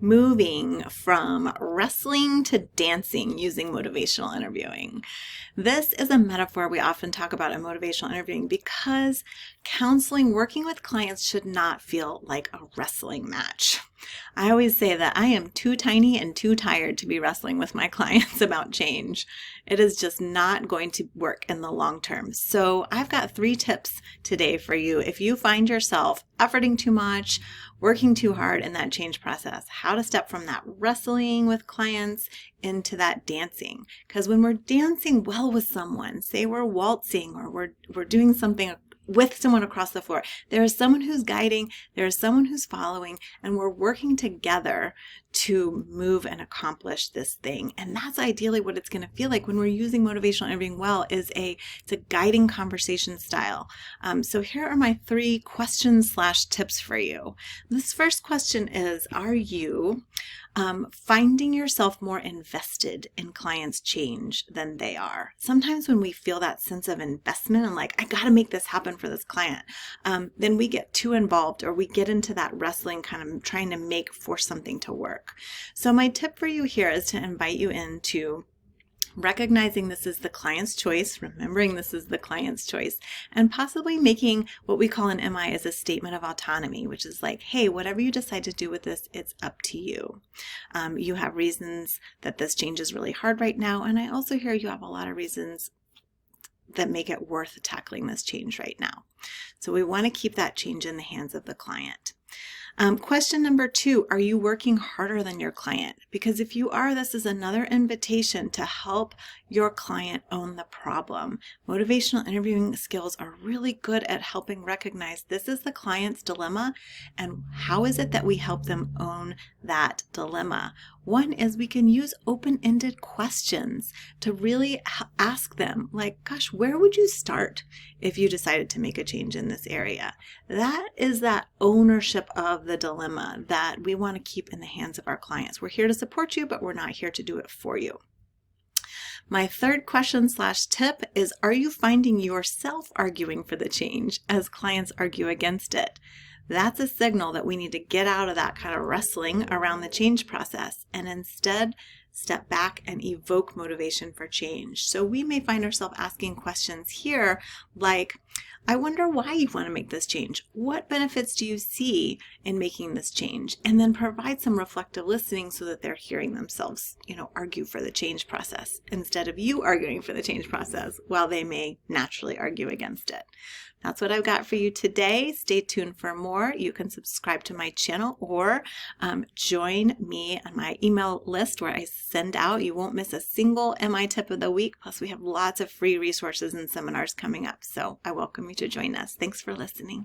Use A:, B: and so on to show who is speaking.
A: moving from wrestling to dancing using motivational interviewing. This is a metaphor we often talk about in motivational interviewing because counseling, working with clients should not feel like a wrestling match. I always say that I am too tiny and too tired to be wrestling with my clients about change. It is just not going to work in the long term. So I've got 3 tips today for you. If you find yourself efforting too much, working too hard in that change process, how to step from that wrestling with clients into that dancing. Because when we're dancing well with someone, say we're waltzing or we're doing something with someone across the floor, there is someone who's guiding, there is someone who's following, and we're working together to move and accomplish this thing. And that's ideally what it's going to feel like when we're using motivational interviewing well. It's a guiding conversation style. So here are my 3 questions/tips for you. This first question is, are you finding yourself more invested in clients' change than they are? Sometimes when we feel that sense of investment and like, I got to make this happen for this client, then we get too involved or we get into that wrestling kind of trying to force something to work. So my tip for you here is to invite you into recognizing this is the client's choice, remembering this is the client's choice, and possibly making what we call an MI as a statement of autonomy, which is like, hey, whatever you decide to do with this, it's up to you. You have reasons that this change is really hard right now, and I also hear you have a lot of reasons that make it worth tackling this change right now. So we want to keep that change in the hands of the client. Question number 2, are you working harder than your client? Because if you are, this is another invitation to help your client own the problem. Motivational interviewing skills are really good at helping recognize this is the client's dilemma and how is it that we help them own that dilemma. One is we can use open-ended questions to really ask them, like, gosh, where would you start if you decided to make a change in this area? That is that ownership of the dilemma that we want to keep in the hands of our clients. We're here to support you, but we're not here to do it for you. My third question/tip is, are you finding yourself arguing for the change as clients argue against it? That's a signal that we need to get out of that kind of wrestling around the change process and instead step back and evoke motivation for change. So we may find ourselves asking questions here like, I wonder why you want to make this change. What benefits do you see in making this change? And then provide some reflective listening so that they're hearing themselves, argue for the change process instead of you arguing for the change process while they may naturally argue against it. That's what I've got for you today. Stay tuned for more. You can subscribe to my channel or join me on my email list where I send out. You won't miss a single MI tip of the week. Plus, we have lots of free resources and seminars coming up. So I welcome you to join us. Thanks for listening.